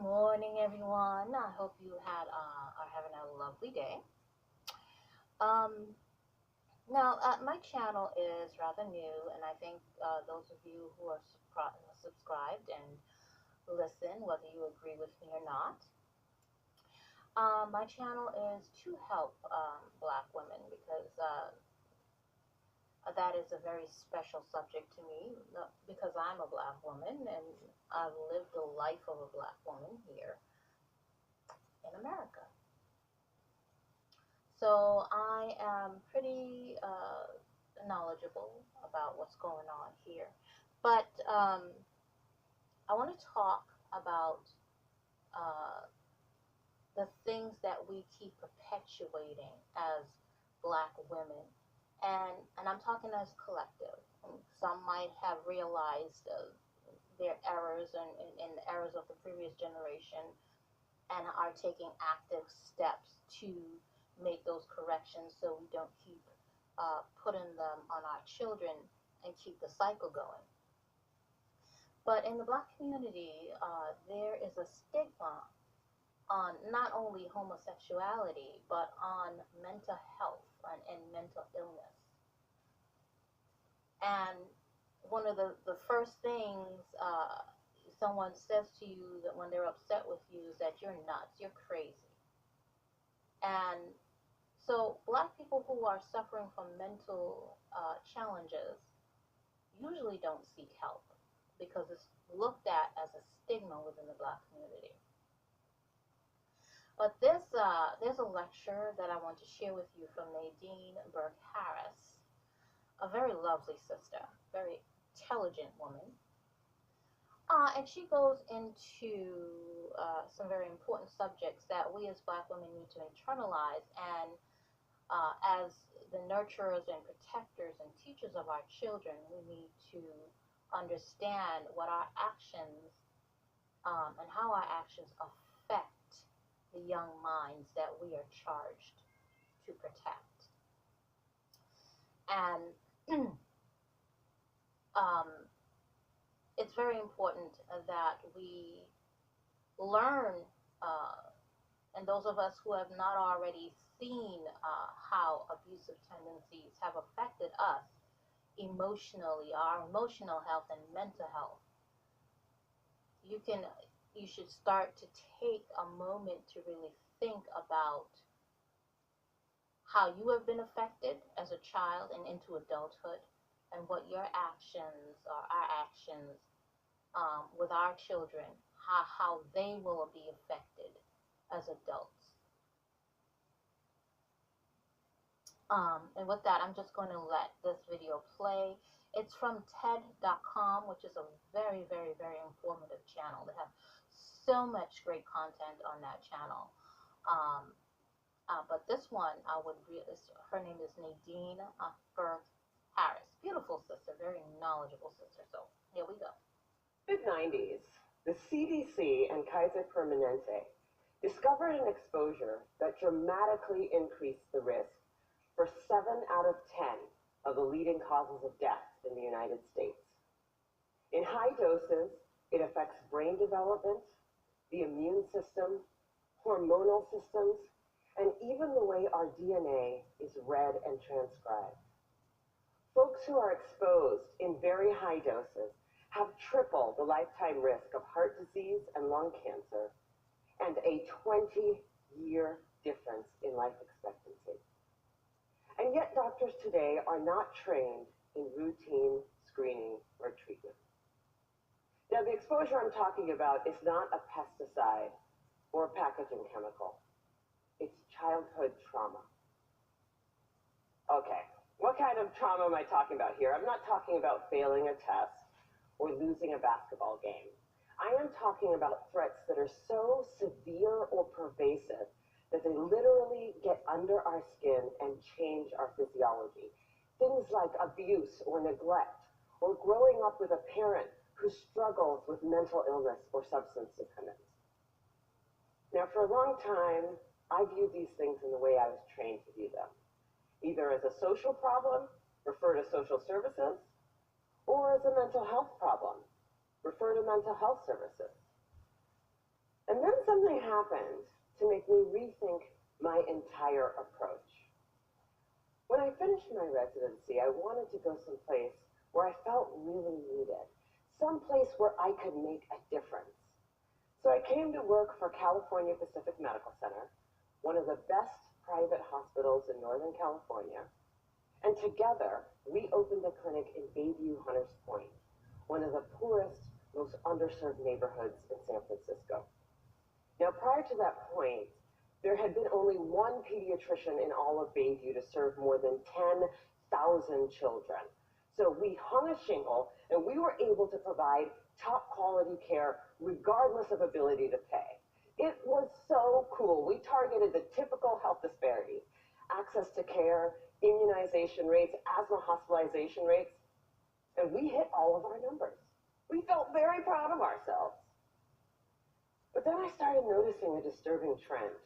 morning, everyone. I hope you are having a lovely day. Um, my channel is rather new, and I think those of you who are subscribed and listen, whether you agree with me or not, my channel is to help Black women because that is a very special subject to me because I'm a Black woman and I've lived the life of a Black woman here in America. So I am pretty knowledgeable about what's going on here. But I want to talk about uh, the things that we keep perpetuating as Black women. And I'm talking as collective. Some might have realized their errors and the errors of the previous generation and are taking active steps to make those corrections so we don't keep putting them on our children and keep the cycle going. But in the Black community, there is a stigma on not only homosexuality, but on mental health and mental illness. And one of the first things someone says to you that when they're upset with you is that you're nuts, you're crazy. And so Black people who are suffering from mental challenges usually don't seek help because it's looked at as a stigma within the Black community. But there's a lecture that I want to share with you from Nadine Burke Harris, a very lovely sister, very intelligent woman. And she goes into some very important subjects that we as Black women need to internalize, and as the nurturers and protectors and teachers of our children, we need to understand what our actions and how our actions affect the young minds that we are charged to protect. And it's very important that we learn, and those of us who have not already seen how abusive tendencies have affected us emotionally, our emotional health and mental health, you should start to take a moment to really think about how you have been affected as a child and into adulthood, and what your actions or our actions with our children, how they will be affected as adults. And with that, I'm just going to let this video play. It's from TED.com, which is a very, very, very informative channel. They have so much great content on that channel. But this one, her name is Nadine Burke Harris. Beautiful sister, very knowledgeable sister. So here we go. Mid-90s, the CDC and Kaiser Permanente discovered an exposure that dramatically increased the risk for 7 out of 10 of the leading causes of death in the United States. In high doses, it affects brain development, the immune system, hormonal systems, and even the way our DNA is read and transcribed. Folks who are exposed in very high doses have triple the lifetime risk of heart disease and lung cancer, and a 20-year difference in life expectancy. And yet doctors today are not trained in routine screening or treatment. Now, the exposure I'm talking about is not a pesticide or a packaging chemical. It's childhood trauma. Okay, what kind of trauma am I talking about here? I'm not talking about failing a test or losing a basketball game. I am talking about threats that are so severe or pervasive that they literally get under our skin and change our physiology. Things like abuse or neglect, or growing up with a parent who struggles with mental illness or substance dependence. Now, for a long time, I viewed these things in the way I was trained to view them, either as a social problem, refer to social services, or as a mental health problem, refer to mental health services. And then something happened to make me rethink my entire approach. When I finished my residency, I wanted to go someplace where I felt really needed, someplace where I could make a difference. So I came to work for California Pacific Medical Center, one of the best private hospitals in Northern California, and together we opened a clinic in Bayview Hunters Point, one of the poorest, most underserved neighborhoods in San Francisco. Now, prior to that point, there had been only one pediatrician in all of Bayview to serve more than 10,000 children. So we hung a shingle and we were able to provide top quality care regardless of ability to pay. It was so cool. We targeted the typical health disparities: access to care, immunization rates, asthma hospitalization rates, and we hit all of our numbers. We felt very proud of ourselves. But then I started noticing a disturbing trend.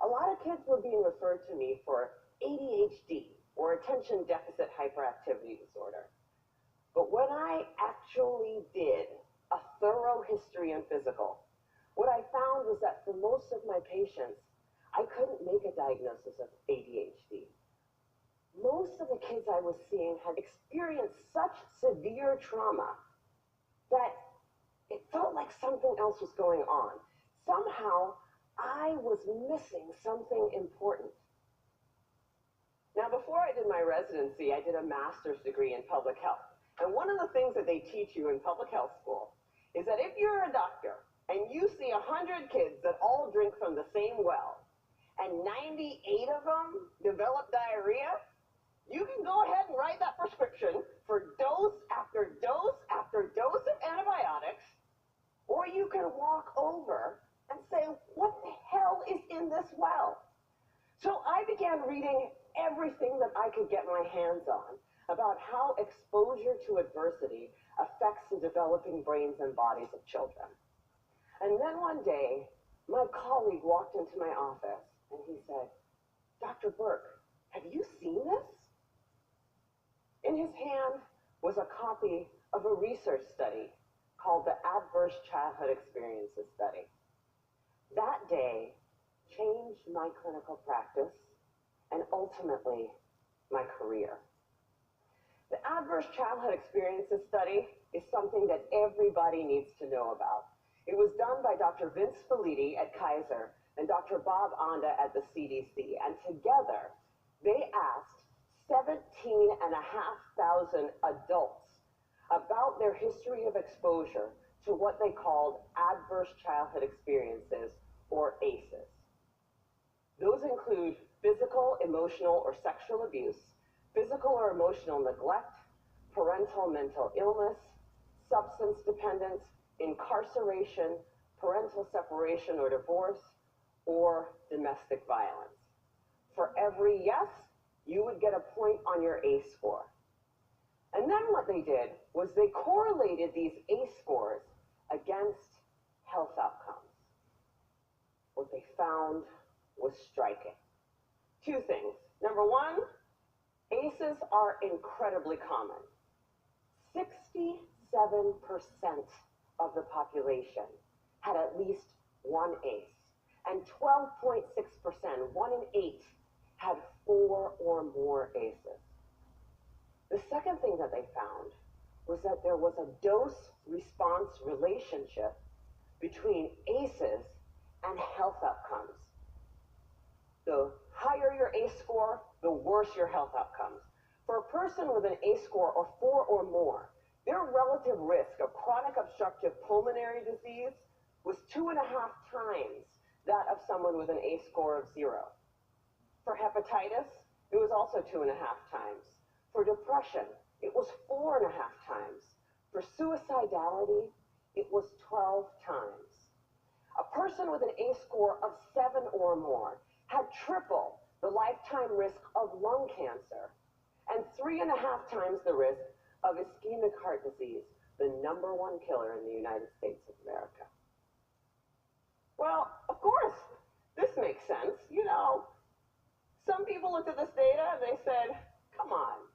A lot of kids were being referred to me for ADHD, or attention deficit hyperactivity disorder. But when I actually did a thorough history and physical, what I found was that for most of my patients, I couldn't make a diagnosis of ADHD. Most of the kids I was seeing had experienced such severe trauma that it felt like something else was going on. Somehow, I was missing something important. Now, before I did my residency, I did a master's degree in public health. And one of the things that they teach you in public health school is that if you're a doctor and you see 100 kids that all drink from the same well, and 98 of them develop diarrhea, you can go ahead and write that prescription for dose after dose after dose of antibiotics, or you can walk over and say, what the hell is in this well? So I began reading everything that I could get my hands on about how exposure to adversity affects the developing brains and bodies of children. And then one day, my colleague walked into my office and he said, Dr. Burke, have you seen this? In his hand was a copy of a research study called the Adverse Childhood Experiences Study. That day changed my clinical practice and ultimately my career. The Adverse Childhood Experiences Study is something that everybody needs to know about. It was done by Dr. Vince Felitti at Kaiser and Dr. Bob Anda at the CDC, and together they asked 17,500 adults about their history of exposure to what they called adverse childhood experiences, or ACEs. Those include physical, emotional, or sexual abuse, physical or emotional neglect, parental mental illness, substance dependence, incarceration, parental separation or divorce, or domestic violence. For every yes, you would get a point on your ACE score. And then what they did was they correlated these ACE scores against health outcomes. What they found was striking. Two things. Number one, ACEs are incredibly common. 67% of the population had at least one ACE, and 12.6%, 1 in 8, had 4 or more ACEs. The second thing that they found was that there was a dose-response relationship between ACEs and health outcomes. The higher your ACE score, the worse your health outcomes. For a person with an ACE score of 4 or more, their relative risk of chronic obstructive pulmonary disease was 2.5 times that of someone with an ACE score of 0. For hepatitis, it was also 2.5 times. For depression, it was 4.5 times. For suicidality, it was 12 times. A person with an ACE score of 7 or more had triple the lifetime risk of lung cancer and 3.5 times the risk of ischemic heart disease, the #1 killer in the United States of America. Well, of course, this makes sense. You know, some people looked at this data and they said, come on,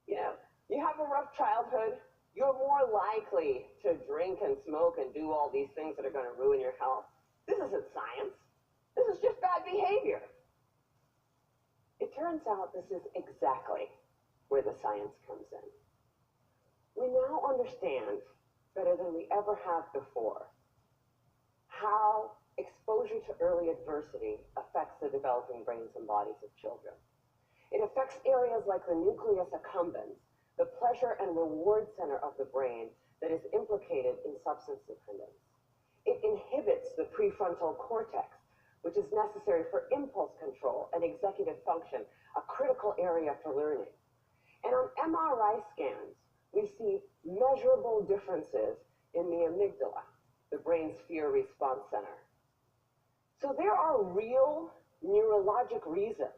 you have a rough childhood, you're more more likely to drink and smoke and do all these things that are going to ruin your health. This isn't science. This is just bad behavior. It turns out this is exactly where the science comes in. We now understand better than we ever have before how exposure to early adversity affects the developing brains and bodies of children. It affects areas like the nucleus accumbens, the pleasure and reward center of the brain that is implicated in substance dependence. It inhibits the prefrontal cortex, which is necessary for impulse control and executive function, a critical area for learning. And on MRI scans, we see measurable differences in the amygdala, the brain's fear response center. So there are real neurologic reasons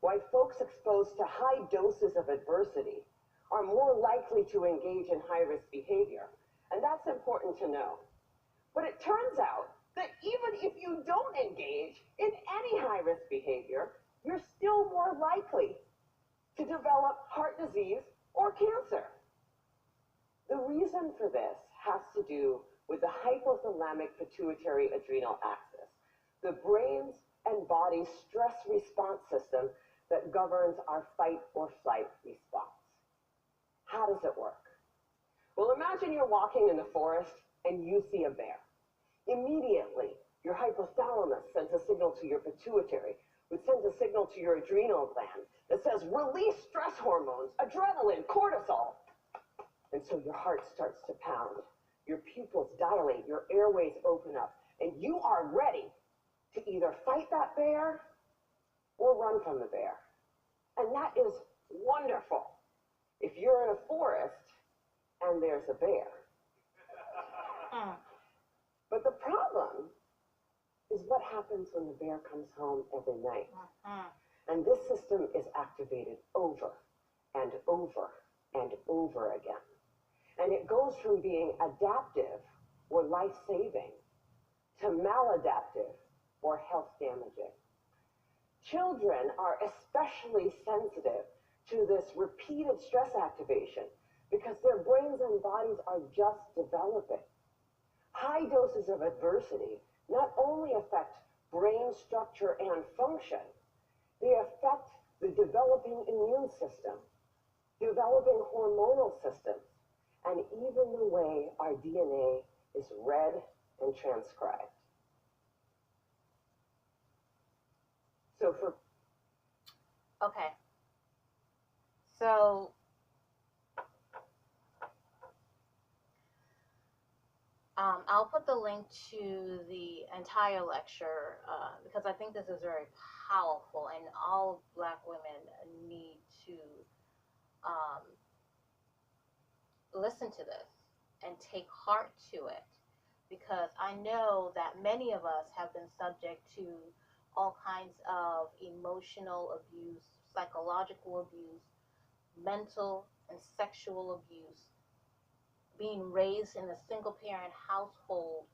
why folks exposed to high doses of adversity are more likely to engage in high-risk behavior. And that's important to know. But it turns out that even if you don't engage in any high-risk behavior, you're still more likely to develop heart disease or cancer. The reason for this has to do with the hypothalamic pituitary adrenal axis, the brain's and body's stress response system that governs our fight or flight response. How does it work? Well, imagine you're walking in the forest and you see a bear. Immediately, your hypothalamus sends a signal to your pituitary, which sends a signal to your adrenal gland that says, release stress hormones, adrenaline, cortisol. And so your heart starts to pound, your pupils dilate, your airways open up, and you are ready to either fight that bear or run from the bear. And that is wonderful if you're in a forest and there's a bear. But the problem is what happens when the bear comes home every night. And this system is activated over and over and over again. And it goes from being adaptive or life-saving to maladaptive or health-damaging. Children are especially sensitive to this repeated stress activation because their brains and bodies are just developing. High doses of adversity not only affect brain structure and function, they affect the developing immune system, developing hormonal systems, and even the way our DNA is read and transcribed. So Okay. So I'll put the link to the entire lecture because I think this is very powerful, and all Black women need to listen to this and take heart to it, because I know that many of us have been subject to all kinds of emotional abuse, psychological abuse, mental and sexual abuse, being raised in a single parent household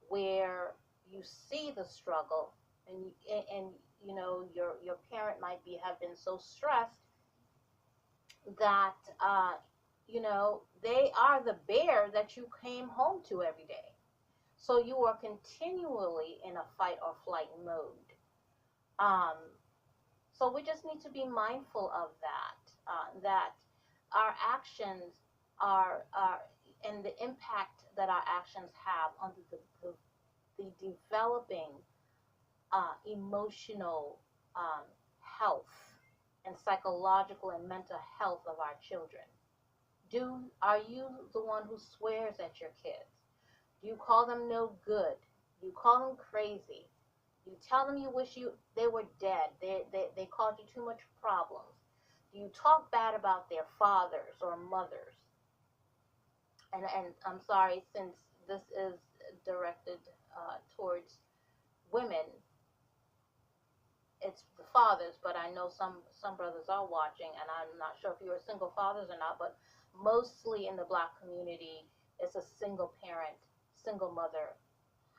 where you see the struggle, and you know your parent might have been so stressed that you know they are the bear that you came home to every day. So you are continually in a fight or flight mode. So we just need to be mindful of that, that our actions are and the impact that our actions have on the developing emotional health and psychological and mental health of our children. Are you the one who swears at your kids? Do you call them no good? Do you call them crazy? You tell them you wish they were dead. They caused you too much problems. Do you talk bad about their fathers or mothers? And I'm sorry, since this is directed towards women, it's the fathers, but I know some brothers are watching, and I'm not sure if you're single fathers or not, but mostly in the Black community, it's a single parent, single mother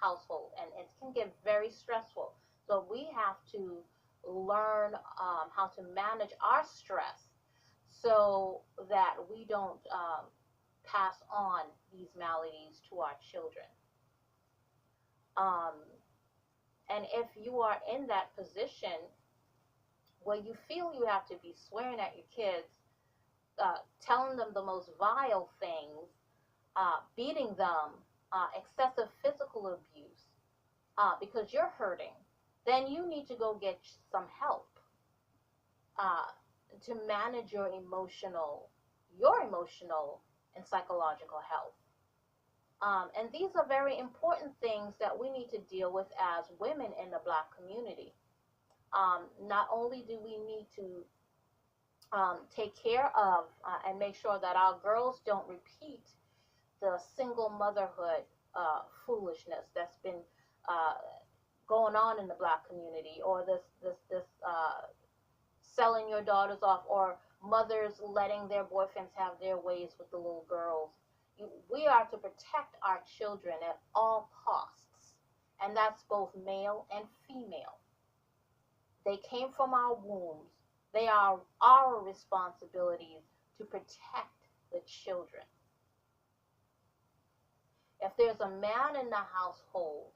household, and it can get very stressful. So we have to learn how to manage our stress so that we don't pass on these maladies to our children. Um, and if you are in that position where you feel you have to be swearing at your kids, telling them the most vile things, beating them, excessive physical abuse, because you're hurting, then you need to go get some help uh, to manage your emotional and psychological health. And these are very important things that we need to deal with as women in the Black community. Not only do we need to take care of and make sure that our girls don't repeat the single motherhood foolishness that's been uh, going on in the Black community, or this selling your daughters off, or mothers letting their boyfriends have their ways with the little girls. We are to protect our children at all costs, and that's both male and female. They came from our wombs. They are our responsibility to protect the children. If there's a man in the household,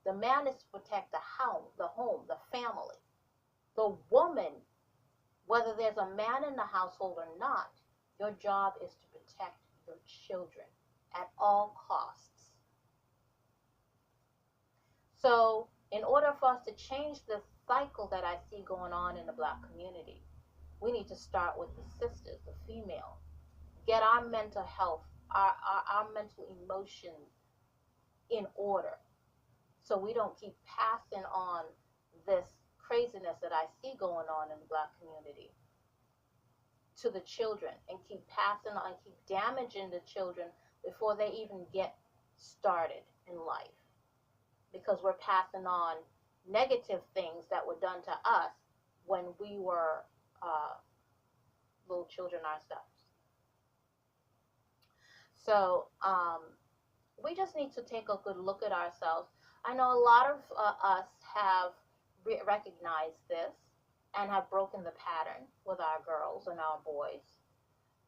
the man is to protect the home, the family. The woman, whether there's a man in the household or not, your job is to protect your children at all costs. So, in order for us to change this cycle that I see going on in the Black community, we need to start with the sisters, the female. Get our mental health, our mental emotions in order, so we don't keep passing on this craziness that I see going on in the Black community to the children, and keep passing on, keep damaging the children before they even get started in life, because we're passing on negative things that were done to us when we were little children ourselves. So we just need to take a good look at ourselves. I know a lot of us have recognized this and have broken the pattern with our girls and our boys,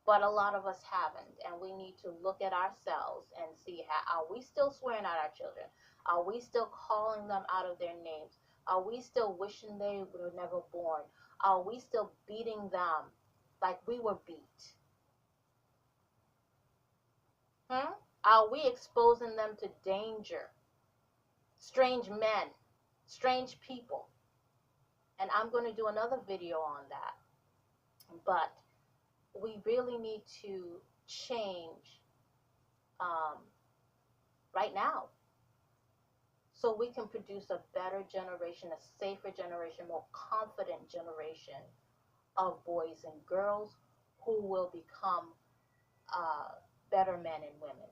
but a lot of us haven't, and we need to look at ourselves and see, how are we still swearing at our children? Are we still calling them out of their names? Are we still wishing they were never born? Are we still beating them like we were beat? Are we exposing them to danger, strange men, strange people? And I'm going to do another video on that. But we really need to change right now, so we can produce a better generation, a safer generation, more confident generation of boys and girls who will become better men and women.